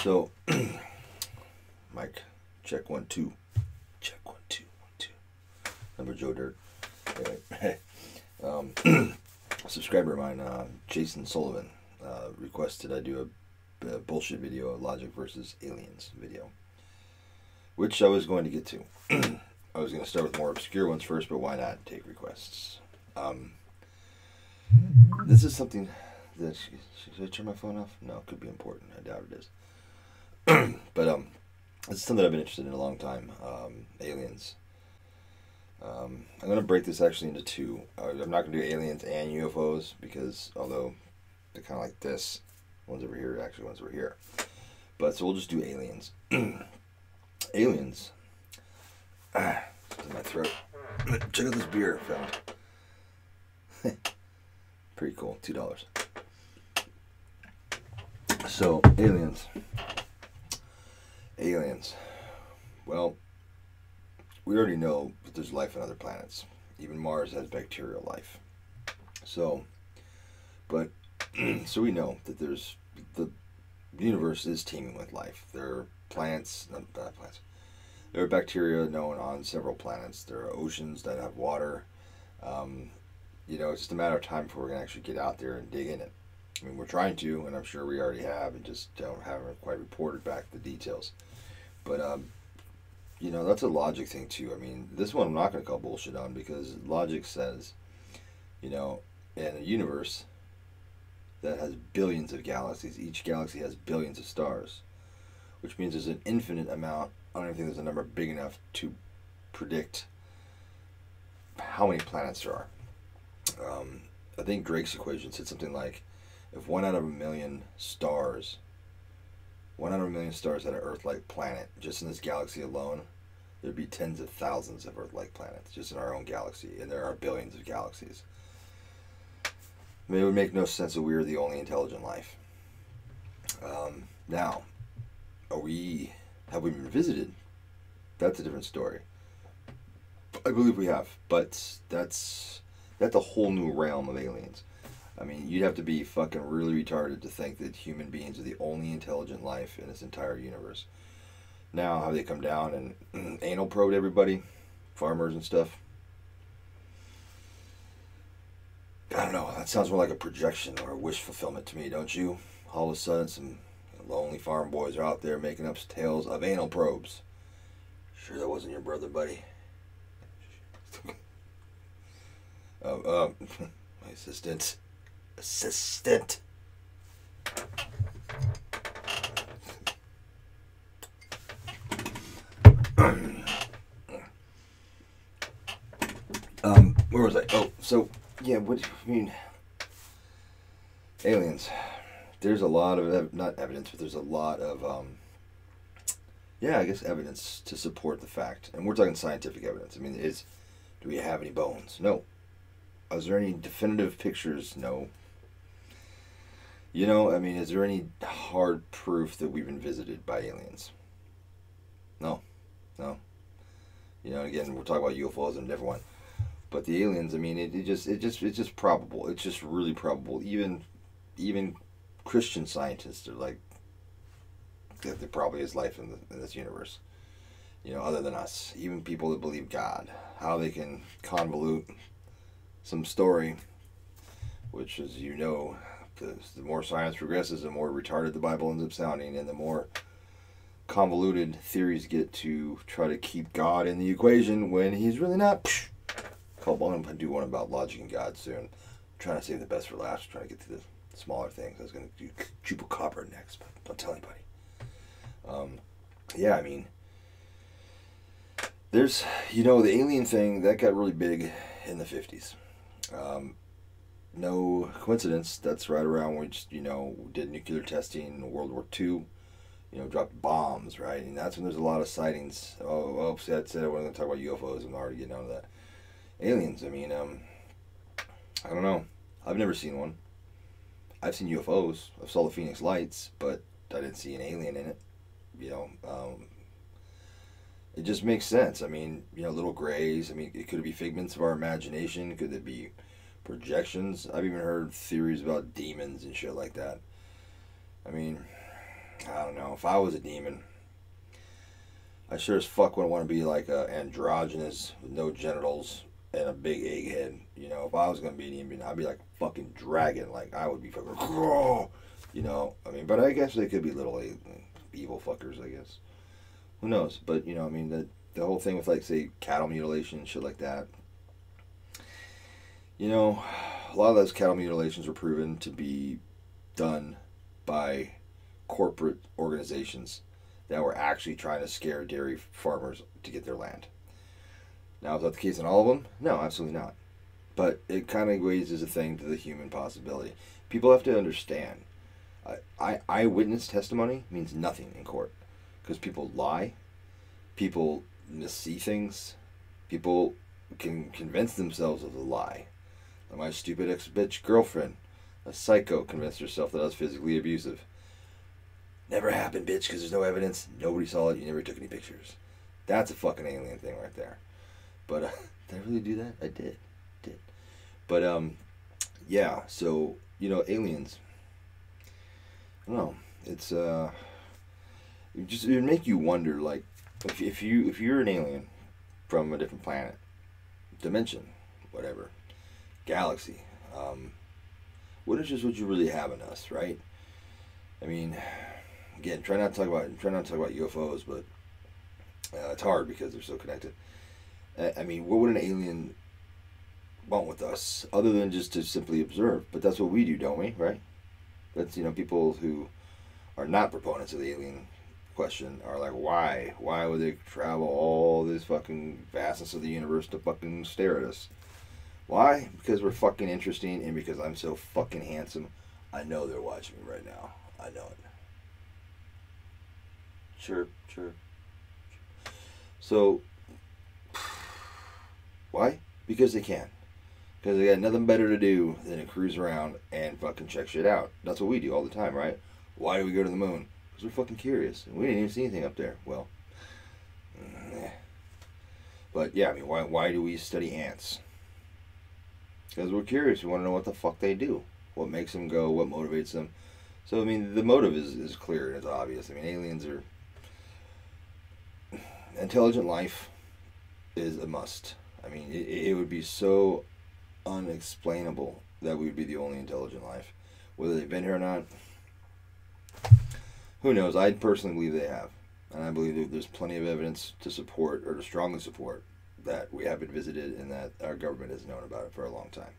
So, mic, check 1 2, check 1 2 1 2. Number Joe Dirt. Anyway, a subscriber of mine, Jason Sullivan, requested I do a bullshit video, a logic versus aliens video, which I was going to get to. I was going to start with more obscure ones first, but why not take requests? This is something that should I turn my phone off? No, it could be important. I doubt it is. But this is something I've been interested in a long time. Aliens. I'm going to break this actually into two. I'm not going to do aliens and UFOs because although they're kind of like this, one's over here, actually one's over here. But so we'll just do aliens. Aliens. It's in my throat. Check out this beer I found. Pretty cool. $2. So, aliens. Aliens. Well, we already know that there's life on other planets. Even Mars has bacterial life. So, but, so we know that there's, the universe is teeming with life. There are plants, not plants. There are bacteria known on several planets. There are oceans that have water. You know, it's just a matter of time before we're going to actually get out there and dig in it. I mean, we're trying to, and I'm sure we already have, and just haven't quite reported back the details. But, you know, that's a logic thing, too. I mean, this one I'm not going to call bullshit on, because logic says, you know, in a universe that has billions of galaxies, each galaxy has billions of stars, which means there's an infinite amount. I don't even think there's a number big enough to predict how many planets there are. I think Drake's equation said something like, if 1 out of a million stars, 1 out of a million stars had an Earth-like planet, just in this galaxy alone, there'd be tens of thousands of Earth-like planets, just in our own galaxy, and there are billions of galaxies. I mean, it would make no sense that we are the only intelligent life. Now, have we been visited? That's a different story. I believe we have, but that's a whole new realm of aliens. I mean, you'd have to be fucking really retarded to think that human beings are the only intelligent life in this entire universe. Now, have they come down and anal probed everybody? Farmers and stuff? I don't know. That sounds more like a projection or a wish fulfillment to me, don't you? All of a sudden, some lonely farm boys are out there making up tales of anal probes. Sure that wasn't your brother, buddy? My assistant. Where was I? Oh, so, yeah, what do you mean? Aliens. There's a lot of, not evidence, but there's a lot of, yeah, I guess evidence to support the fact. And we're talking scientific evidence. I mean, do we have any bones? No. Is there any definitive pictures? No. You know, I mean, is there any hard proof that we've been visited by aliens? No. No. You know, again, we're talking about UFOs and a different one. But the aliens, I mean, it's just probable. It's just really probable. Even Christian scientists are like, that there probably is life in this universe. You know, other than us. Even people that believe God. How they can convolute some story, which, as you know, the more science progresses, the more retarded the Bible ends up sounding, and the more convoluted theories get to try to keep God in the equation when he's really not. I'm going to do one about logic and God soon. I'm trying to save the best for last. I'm trying to get to the smaller things. I was going to do chupacabra next, but don't tell anybody. Yeah, I mean, there's, you know, the alien thing, that got really big in the 50s. No coincidence, that's right around when we just, you know, did nuclear testing in World War II, you know, dropped bombs, right? And that's when there's a lot of sightings. Oh, see, I said I wasn't going to talk about UFOs. I'm already getting onto that. Aliens, I mean, I don't know. I've never seen one. I've seen UFOs. I saw the Phoenix Lights, but I didn't see an alien in it. You know, it just makes sense. I mean, you know, little grays. I mean, it could be figments of our imagination. Could it be projections? I've even heard theories about demons and shit like that. I mean, I don't know. If I was a demon, I sure as fuck wouldn't want to be like androgynous with no genitals and a big egghead. You know, if I was gonna be a demon, I'd be like a fucking dragon. Like I would be fucking, you know. I mean, but I guess they could be little evil fuckers. I guess. Who knows? But you know, I mean, the whole thing with like say cattle mutilation and shit like that. You know, a lot of those cattle mutilations were proven to be done by corporate organizations that were actually trying to scare dairy farmers to get their land. Now, is that the case in all of them? No, absolutely not. But it kind of raises a thing to the human possibility. People have to understand. Eyewitness testimony means nothing in court. Because people lie. People missee things. People can convince themselves of the lie. Like my stupid ex-bitch girlfriend, a psycho, convinced herself that I was physically abusive. Never happened, bitch, because there's no evidence. Nobody saw it. You never took any pictures. That's a fucking alien thing right there. But did I really do that? I did. But yeah. So you know, aliens. I don't know. It's it would make you wonder, like, if you're an alien from a different planet, dimension, whatever, galaxy. What is just what you really have in us, right? I mean. Again, try not to talk about UFOs, but it's hard because they're so connected. I mean, what would an alien want with us other than just to simply observe? But that's what we do, don't we? Right? That's, you know, people who are not proponents of the alien question are like, why? Why would they travel all this fucking vastness of the universe to fucking stare at us? Why? Because we're fucking interesting, and because I'm so fucking handsome. I know they're watching me right now. I know it. Sure. So, why? Because they can. Because they got nothing better to do than to cruise around and fucking check shit out. That's what we do all the time, right? Why do we go to the moon? Because we're fucking curious. And we didn't even see anything up there. Well, but yeah, I mean, why do we study ants? Because we're curious. We want to know what the fuck they do. What makes them go? What motivates them? So, I mean, the motive is clear and it's obvious. I mean, aliens are... Intelligent life is a must. I mean, it would be so unexplainable that we would be the only intelligent life. Whether they've been here or not, who knows? I personally believe they have. And I believe that there's plenty of evidence to support, or to strongly support, that we have been visited and that our government has known about it for a long time.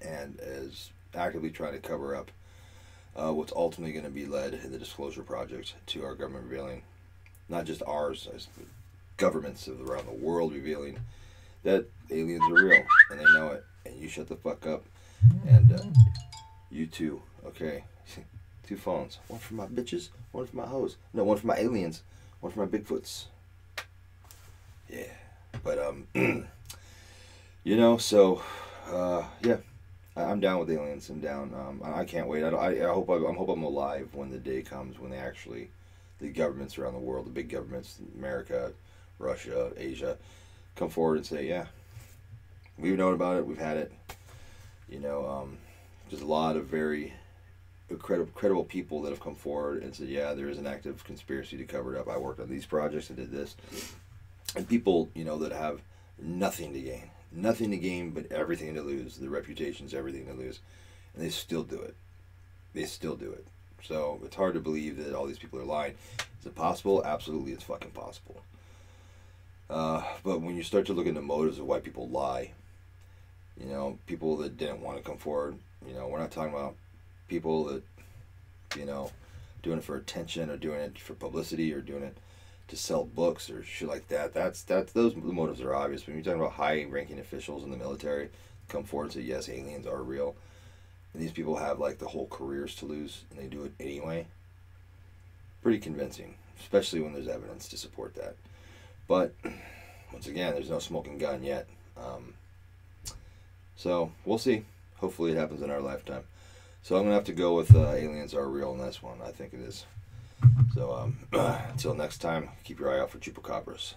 And is actively trying to cover up what's ultimately going to be led in the disclosure project to our government revealing, not just ours, as governments of around the world revealing that aliens are real and they know it. And you shut the fuck up. And you too. Okay. 2 phones. One for my bitches, one for my hoes. No, one for my aliens, one for my Bigfoots. Yeah. But you know, so yeah. I'm down with aliens. I'm down. I can't wait. I hope I'm alive when the day comes when they actually, the governments around the world, the big governments, America, Russia, Asia, come forward and say, yeah, we've known about it. We've had it. You know, there's a lot of very credible people that have come forward and said, yeah, there is an active conspiracy to cover it up. I worked on these projects and did this. And people, you know, that have nothing to gain. Nothing to gain, but everything to lose. Their reputation's everything to lose. And they still do it. They still do it. So it's hard to believe that all these people are lying. Is it possible? Absolutely, it's fucking possible. But when you start to look into motives of why people lie, you know, people that didn't want to come forward, you know, we're not talking about people that, you know, doing it for attention or doing it for publicity or doing it to sell books or shit like that. That's those motives are obvious. When you're talking about high-ranking officials in the military come forward and say, yes, aliens are real, and these people have like the whole careers to lose and they do it anyway, pretty convincing, especially when there's evidence to support that. But once again, there's no smoking gun yet. So we'll see. Hopefully it happens in our lifetime. So I'm gonna have to go with aliens are real in this one. I think it is. So until next time, keep your eye out for chupacabras.